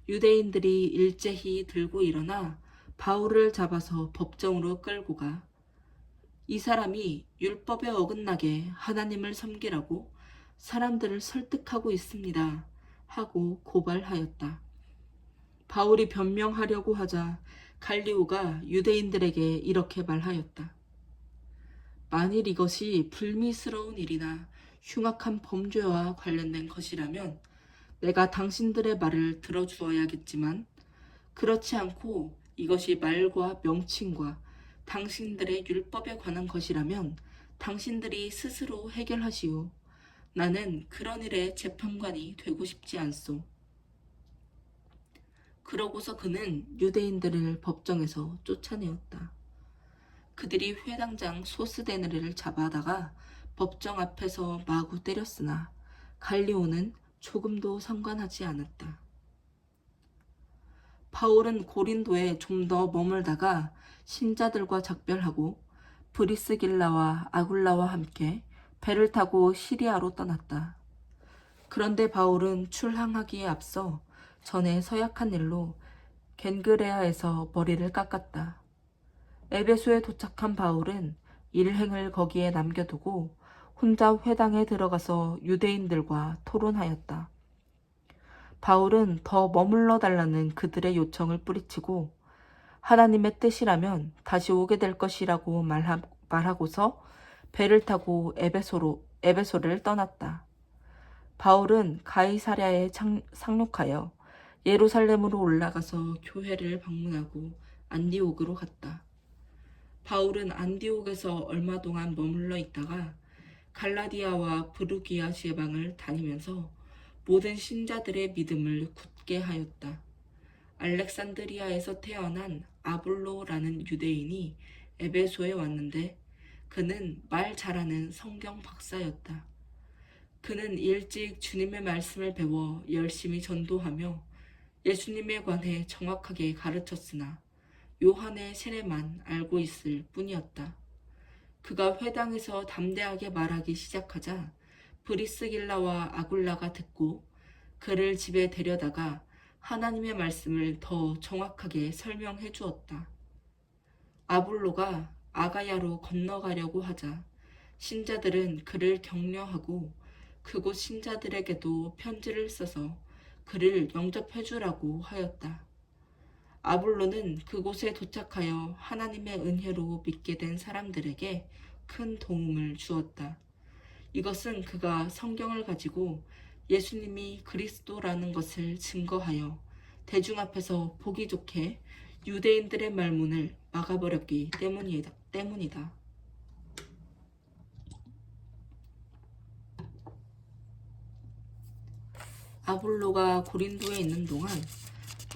S1: 유대인들이 일제히 들고 일어나 바울을 잡아서 법정으로 끌고 가 이 사람이 율법에 어긋나게 하나님을 섬기라고 사람들을 설득하고 있습니다. 하고 고발하였다. 바울이 변명하려고 하자 갈리오가 유대인들에게 이렇게 말하였다. 만일 이것이 불미스러운 일이나 흉악한 범죄와 관련된 것이라면 내가 당신들의 말을 들어주어야겠지만 그렇지 않고 이것이 말과 명칭과 당신들의 율법에 관한 것이라면 당신들이 스스로 해결하시오. 나는 그런 일의 재판관이 되고 싶지 않소. 그러고서 그는 유대인들을 법정에서 쫓아내었다. 그들이 회당장 소스데네를 잡아다가 법정 앞에서 마구 때렸으나 갈리오는 조금도 상관하지 않았다. 바울은 고린도에 좀 더 머물다가 신자들과 작별하고 브리스길라와 아굴라와 함께 배를 타고 시리아로 떠났다. 그런데 바울은 출항하기에 앞서 전에 서약한 일로 겐그레아에서 머리를 깎았다. 에베소에 도착한 바울은 일행을 거기에 남겨두고 혼자 회당에 들어가서 유대인들과 토론하였다. 바울은 더 머물러 달라는 그들의 요청을 뿌리치고 하나님의 뜻이라면 다시 오게 될 것이라고 말하고서 배를 타고 에베소를 떠났다. 바울은 가이사랴에 상륙하여 예루살렘으로 올라가서 교회를 방문하고 안디옥으로 갔다. 바울은 안디옥에서 얼마 동안 머물러 있다가 갈라디아와 브루기아 지방을 다니면서 모든 신자들의 믿음을 굳게 하였다. 알렉산드리아에서 태어난 아볼로라는 유대인이 에베소에 왔는데 그는 말 잘하는 성경 박사였다. 그는 일찍 주님의 말씀을 배워 열심히 전도하며 예수님에 관해 정확하게 가르쳤으나 요한의 세례만 알고 있을 뿐이었다. 그가 회당에서 담대하게 말하기 시작하자 브리스길라와 아굴라가 듣고 그를 집에 데려다가 하나님의 말씀을 더 정확하게 설명해 주었다. 아볼로가 아가야로 건너가려고 하자 신자들은 그를 격려하고 그곳 신자들에게도 편지를 써서 그를 영접해 주라고 하였다. 아볼로는 그곳에 도착하여 하나님의 은혜로 믿게 된 사람들에게 큰 도움을 주었다. 이것은 그가 성경을 가지고 예수님이 그리스도라는 것을 증거하여 대중 앞에서 보기 좋게 유대인들의 말문을 막아버렸기 때문이다. 아볼로가 고린도에 있는 동안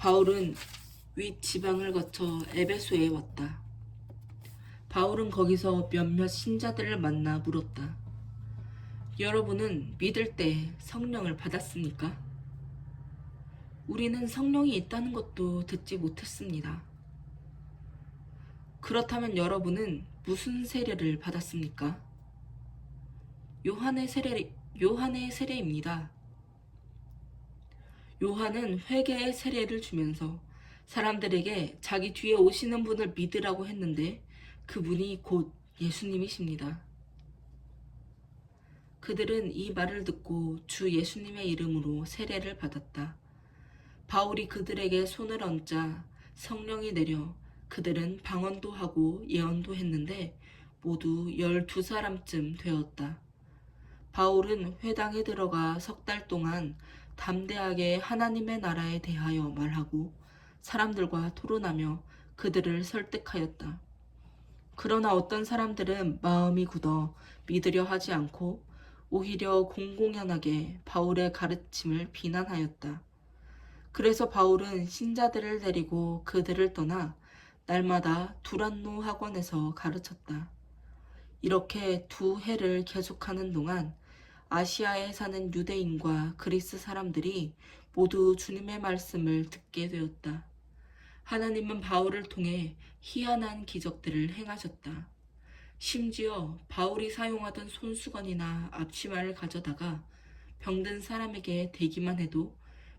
S1: 바울은 윗 지방을 거쳐 에베소에 왔다. 바울은 거기서 몇몇 신자들을 만나 물었다. 여러분은 믿을 때 성령을 받았습니까? 우리는 성령이 있다는 것도 듣지 못했습니다. 그렇다면 여러분은 무슨 세례를 받았습니까? 요한의 세례입니다. 요한은 회개의 세례를 주면서 사람들에게 자기 뒤에 오시는 분을 믿으라고 했는데 그분이 곧 예수님이십니다. 그들은 이 말을 듣고 주 예수님의 이름으로 세례를 받았다. 바울이 그들에게 손을 얹자 성령이 내려 그들은 방언도 하고 예언도 했는데 모두 12사람쯤 되었다. 바울은 회당에 들어가 3달 동안 담대하게 하나님의 나라에 대하여 말하고 사람들과 토론하며 그들을 설득하였다. 그러나 어떤 사람들은 마음이 굳어 믿으려 하지 않고 오히려 공공연하게 바울의 가르침을 비난하였다. 그래서 바울은 신자들을 데리고 그들을 떠나 날마다 두란노 학원에서 가르쳤다. 이렇게 2해를 계속하는 동안 아시아에 사는 유대인과 그리스 사람들이 모두 주님의 말씀을 듣게 되었다. 하나님은 바울을 통해 희한한 기적들을 행하셨다. 심지어 바울이 사용하던 손수건이나 앞치마를 가져다가 병든 사람에게 대기만 해도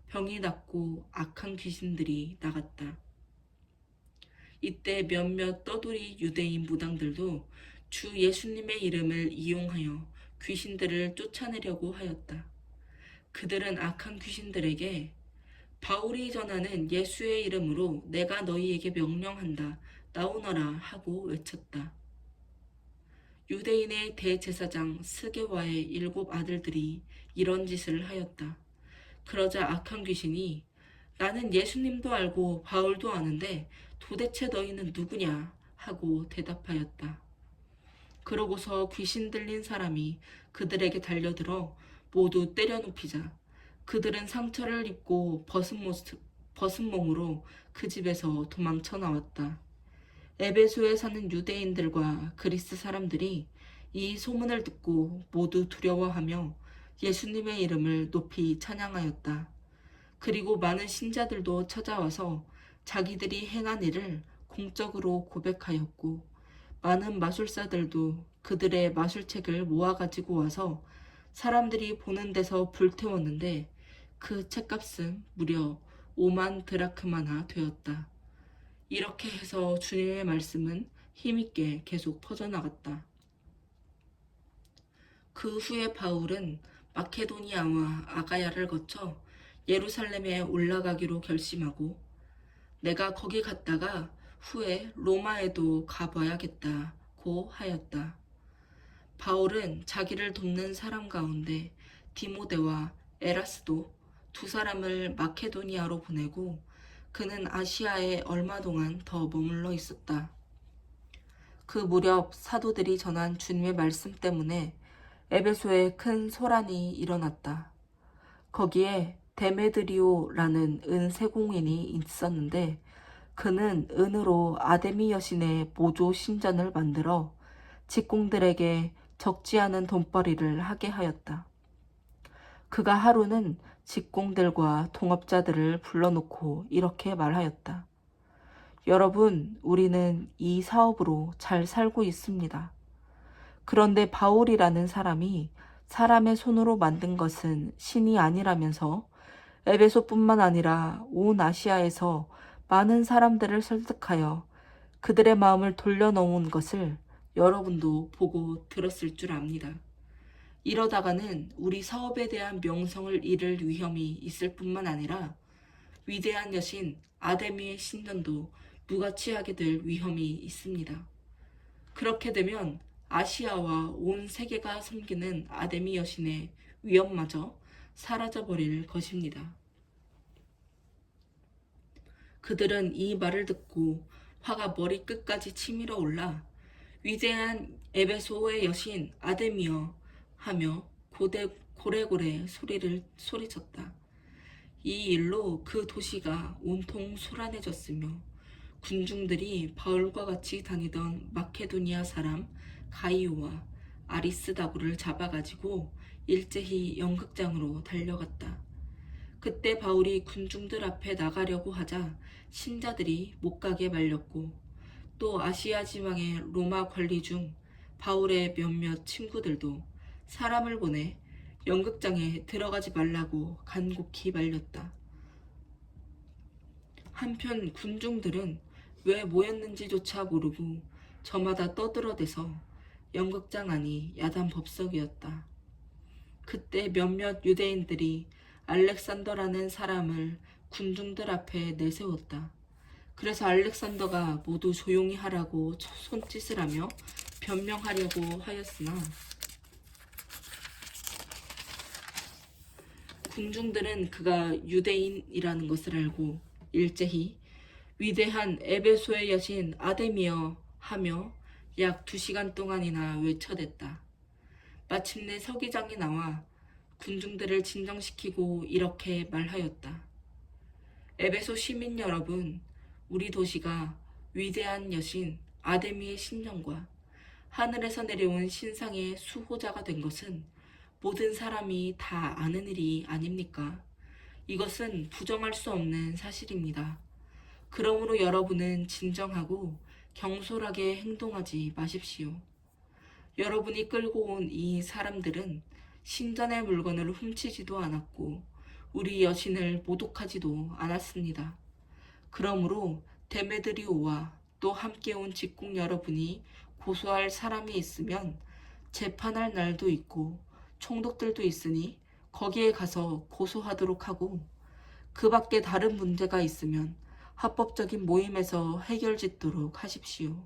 S1: 병이 낫고 악한 귀신들이 나갔다. 이때 몇몇 떠돌이 유대인 무당들도 주 예수님의 이름을 이용하여 귀신들을 쫓아내려고 하였다. 그들은 악한 귀신들에게 바울이 전하는 예수의 이름으로 내가 너희에게 명령한다. 나오너라 하고 외쳤다. 유대인의 대제사장 스게와의 7 아들들이 이런 짓을 하였다. 그러자 악한 귀신이 나는 예수님도 알고 바울도 아는데 도대체 너희는 누구냐 하고 대답하였다. 그러고서 귀신 들린 사람이 그들에게 달려들어 모두 때려눕히자 그들은 상처를 입고 벗은 벗은 몸으로 그 집에서 도망쳐 나왔다. 에베소에 사는 유대인들과 그리스 사람들이 이 소문을 듣고 모두 두려워하며 예수님의 이름을 높이 찬양하였다. 그리고 많은 신자들도 찾아와서 자기들이 행한 일을 공적으로 고백하였고, 많은 마술사들도 그들의 마술책을 모아가지고 와서 사람들이 보는 데서 불태웠는데 그 책값은 무려 5만 드라크마나 되었다. 이렇게 해서 주님의 말씀은 힘있게 계속 퍼져나갔다. 그 후에 바울은 마케도니아와 아가야를 거쳐 예루살렘에 올라가기로 결심하고, 내가 거기 갔다가 후에 로마에도 가봐야겠다고 하였다. 바울은 자기를 돕는 사람 가운데 디모데와 에라스도 두 사람을 마케도니아로 보내고 그는 아시아에 얼마 동안 더 머물러 있었다. 그 무렵 사도들이 전한 주님의 말씀 때문에 에베소에 큰 소란이 일어났다. 거기에 데메드리오라는 은 세공인이 있었는데 그는 은으로 아데미 여신의 모조 신전을 만들어 직공들에게 적지 않은 돈벌이를 하게 하였다. 그가 하루는 직공들과 동업자들을 불러놓고 이렇게 말하였다. 여러분, 우리는 이 사업으로 잘 살고 있습니다. 그런데 바울이라는 사람이 사람의 손으로 만든 것은 신이 아니라면서 에베소뿐만 아니라 온 아시아에서 많은 사람들을 설득하여 그들의 마음을 돌려놓은 것을 여러분도 보고 들었을 줄 압니다. 이러다가는 우리 사업에 대한 명성을 잃을 위험이 있을 뿐만 아니라 위대한 여신 아데미의 신전도 무가치하게 될 위험이 있습니다. 그렇게 되면 아시아와 온 세계가 섬기는 아데미 여신의 위엄마저 사라져버릴 것입니다. 그들은 이 말을 듣고 화가 머리끝까지 치밀어 올라 위대한 에베소의 여신 아데미여 하며 고래고래 소리쳤다. 이 일로 그 도시가 온통 소란해졌으며 군중들이 바울과 같이 다니던 마케도니아 사람 가이오와 아리스다고를 잡아가지고 일제히 연극장으로 달려갔다. 그때 바울이 군중들 앞에 나가려고 하자 신자들이 못 가게 말렸고, 또 아시아 지방의 로마 관리 중 바울의 몇몇 친구들도 사람을 보내 연극장에 들어가지 말라고 간곡히 말렸다. 한편 군중들은 왜 모였는지조차 모르고 저마다 떠들어대서 연극장 안이 야단 법석이었다. 그때 몇몇 유대인들이 알렉산더라는 사람을 군중들 앞에 내세웠다. 그래서 알렉산더가 모두 조용히 하라고 손짓을 하며 변명하려고 하였으나 군중들은 그가 유대인이라는 것을 알고 일제히 위대한 에베소의 여신 아데미여 하며 약 2시간 동안이나 외쳐댔다. 마침내 서기장이 나와 군중들을 진정시키고 이렇게 말하였다. 에베소 시민 여러분, 우리 도시가 위대한 여신 아데미의 신령과 하늘에서 내려온 신상의 수호자가 된 것은 모든 사람이 다 아는 일이 아닙니까? 이것은 부정할 수 없는 사실입니다. 그러므로 여러분은 진정하고 경솔하게 행동하지 마십시오. 여러분이 끌고 온 이 사람들은 신전의 물건을 훔치지도 않았고 우리 여신을 모독하지도 않았습니다. 그러므로 데메드리오와 또 함께 온 직국 여러분이 고소할 사람이 있으면 재판할 날도 있고 총독들도 있으니 거기에 가서 고소하도록 하고, 그 밖에 다른 문제가 있으면 합법적인 모임에서 해결짓도록 하십시오.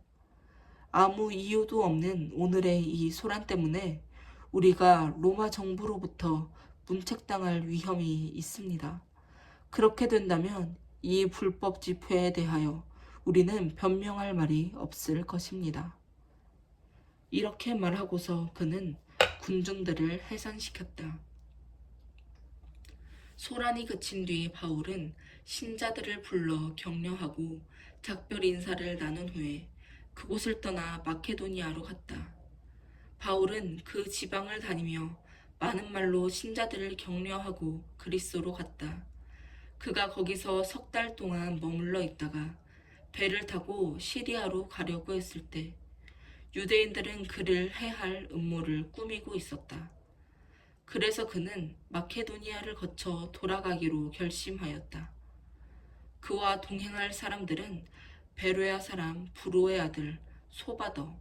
S1: 아무 이유도 없는 오늘의 이 소란 때문에 우리가 로마 정부로부터 문책당할 위험이 있습니다. 그렇게 된다면 이 불법 집회에 대하여 우리는 변명할 말이 없을 것입니다. 이렇게 말하고서 그는 군중들을 해산시켰다. 소란이 그친 뒤 바울은 신자들을 불러 격려하고 작별 인사를 나눈 후에 그곳을 떠나 마케도니아로 갔다. 바울은 그 지방을 다니며 많은 말로 신자들을 격려하고 그리스도로 갔다. 그가 거기서 석 달 동안 머물러 있다가 배를 타고 시리아로 가려고 했을 때 유대인들은 그를 해할 음모를 꾸미고 있었다. 그래서 그는 마케도니아를 거쳐 돌아가기로 결심하였다. 그와 동행할 사람들은 베로야 사람 부로의 아들 소바더,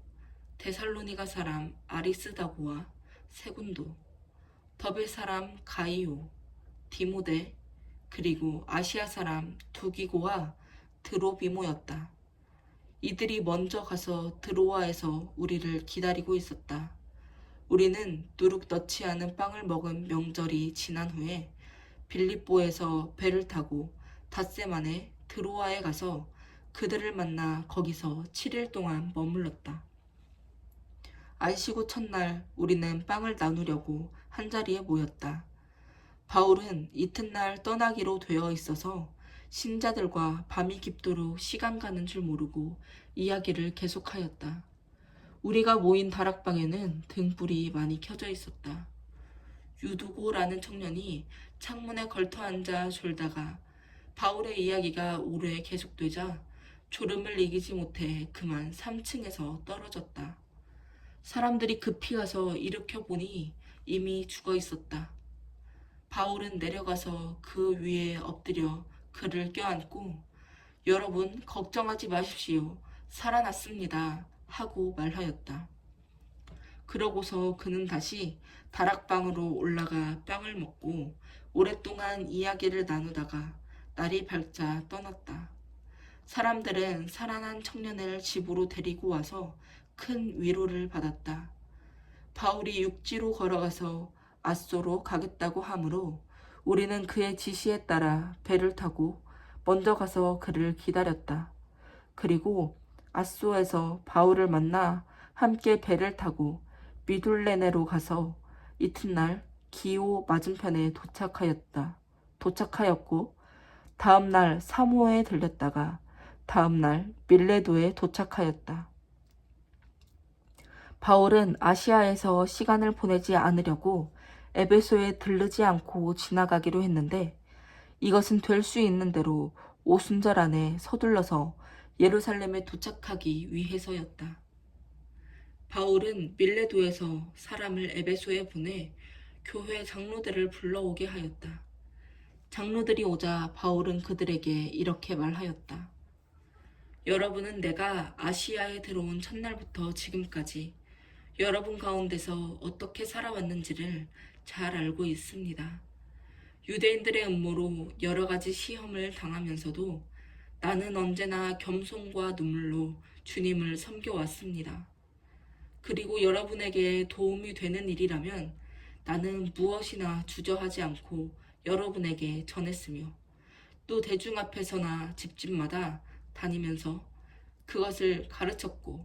S1: 데살로니가 사람 아리스다고와 세군도, 더베 사람 가이오, 디모데, 그리고 아시아 사람 두기고와 드로비모였다. 이들이 먼저 가서 드로아에서 우리를 기다리고 있었다. 우리는 누룩 넣지 않은 빵을 먹은 명절이 지난 후에 빌립보에서 배를 타고 닷새 만에 드로아에 가서 그들을 만나 거기서 7일 동안 머물렀다. 안식구 첫날 우리는 빵을 나누려고 한자리에 모였다. 바울은 이튿날 떠나기로 되어 있어서 신자들과 밤이 깊도록 시간 가는 줄 모르고 이야기를 계속하였다. 우리가 모인 다락방에는 등불이 많이 켜져 있었다. 유두고라는 청년이 창문에 걸터 앉아 졸다가 바울의 이야기가 오래 계속되자 졸음을 이기지 못해 그만 3층에서 떨어졌다. 사람들이 급히 가서 일으켜 보니 이미 죽어 있었다. 바울은 내려가서 그 위에 엎드려 그를 껴안고 여러분 걱정하지 마십시오. 살아났습니다. 하고 말하였다. 그러고서 그는 다시 다락방으로 올라가 빵을 먹고 오랫동안 이야기를 나누다가 날이 밝자 떠났다. 사람들은 살아난 청년을 집으로 데리고 와서 큰 위로를 받았다. 바울이 육지로 걸어가서 아소로 가겠다고 하므로 우리는 그의 지시에 따라 배를 타고 먼저 가서 그를 기다렸다. 그리고 아소에서 바울을 만나 함께 배를 타고 미둘레네로 가서 이튿날 기오 맞은편에 도착하였고 다음 날 사모에 들렸다가 다음 날 밀레도에 도착하였다. 바울은 아시아에서 시간을 보내지 않으려고 에베소에 들르지 않고 지나가기로 했는데 이것은 될 수 있는 대로 오순절 안에 서둘러서 예루살렘에 도착하기 위해서였다. 바울은 밀레도에서 사람을 에베소에 보내 교회 장로들을 불러오게 하였다. 장로들이 오자 바울은 그들에게 이렇게 말하였다. 여러분은 내가 아시아에 들어온 첫날부터 지금까지 여러분 가운데서 어떻게 살아왔는지를 잘 알고 있습니다. 유대인들의 음모로 여러 가지 시험을 당하면서도 나는 언제나 겸손과 눈물로 주님을 섬겨왔습니다. 그리고 여러분에게 도움이 되는 일이라면 나는 무엇이나 주저하지 않고 여러분에게 전했으며 또 대중 앞에서나 집집마다 다니면서 그것을 가르쳤고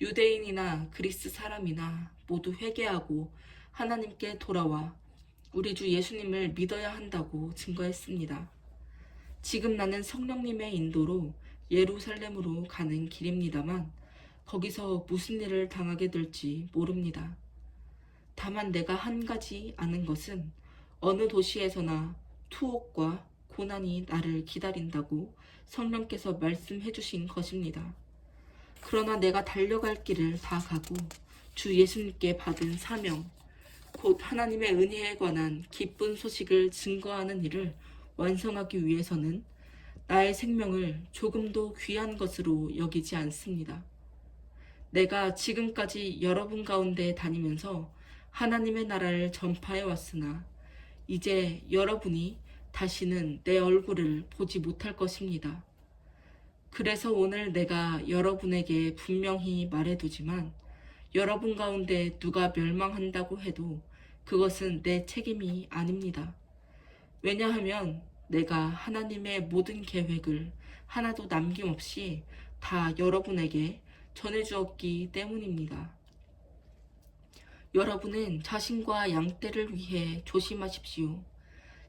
S1: 유대인이나 그리스 사람이나 모두 회개하고 하나님께 돌아와 우리 주 예수님을 믿어야 한다고 증거했습니다. 지금 나는 성령님의 인도로 예루살렘으로 가는 길입니다만 거기서 무슨 일을 당하게 될지 모릅니다. 다만 내가 한 가지 아는 것은 어느 도시에서나 투옥과 고난이 나를 기다린다고 성령께서 말씀해 주신 것입니다. 그러나 내가 달려갈 길을 다 가고 주 예수님께 받은 사명, 곧 하나님의 은혜에 관한 기쁜 소식을 증거하는 일을 완성하기 위해서는 나의 생명을 조금도 귀한 것으로 여기지 않습니다. 내가 지금까지 여러분 가운데 다니면서 하나님의 나라를 전파해 왔으나 이제 여러분이 다시는 내 얼굴을 보지 못할 것입니다. 그래서 오늘 내가 여러분에게 분명히 말해두지만 여러분 가운데 누가 멸망한다고 해도 그것은 내 책임이 아닙니다. 왜냐하면 내가 하나님의 모든 계획을 하나도 남김없이 다 여러분에게 전해주었기 때문입니다. 여러분은 자신과 양떼를 위해 조심하십시오.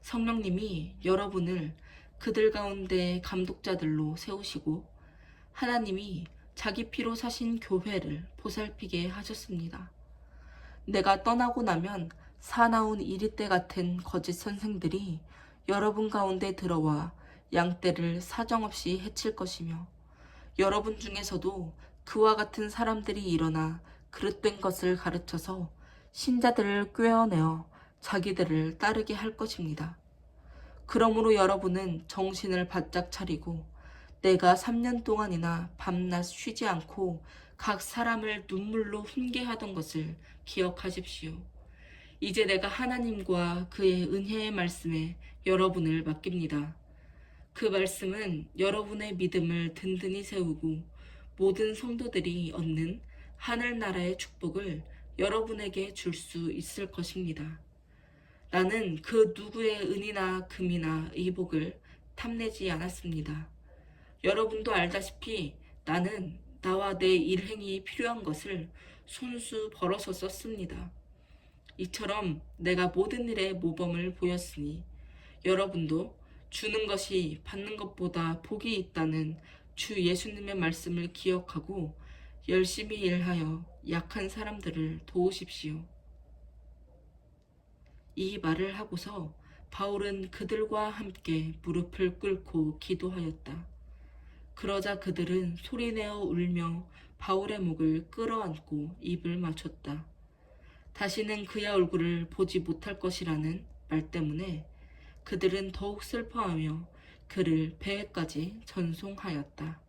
S1: 성령님이 여러분을 그들 가운데 감독자들로 세우시고 하나님이 자기 피로 사신 교회를 보살피게 하셨습니다. 내가 떠나고 나면 사나운 이리떼 같은 거짓 선생들이 여러분 가운데 들어와 양떼를 사정없이 해칠 것이며 여러분 중에서도 그와 같은 사람들이 일어나 그릇된 것을 가르쳐서 신자들을 꿰어내어 자기들을 따르게 할 것입니다. 그러므로 여러분은 정신을 바짝 차리고 내가 3년 동안이나 밤낮 쉬지 않고 각 사람을 눈물로 훈계하던 것을 기억하십시오. 이제 내가 하나님과 그의 은혜의 말씀에 여러분을 맡깁니다. 그 말씀은 여러분의 믿음을 든든히 세우고 모든 성도들이 얻는 하늘나라의 축복을 여러분에게 줄 수 있을 것입니다. 나는 그 누구의 은이나 금이나 의복을 탐내지 않았습니다. 여러분도 알다시피 나는 나와 내 일행이 필요한 것을 손수 벌어서 썼습니다. 이처럼 내가 모든 일에 모범을 보였으니 여러분도 주는 것이 받는 것보다 복이 있다는 주 예수님의 말씀을 기억하고 열심히 일하여 약한 사람들을 도우십시오. 이 말을 하고서 바울은 그들과 함께 무릎을 꿇고 기도하였다. 그러자 그들은 소리내어 울며 바울의 목을 끌어안고 입을 맞췄다. 다시는 그의 얼굴을 보지 못할 것이라는 말 때문에 그들은 더욱 슬퍼하며 그를 배에까지 전송하였다.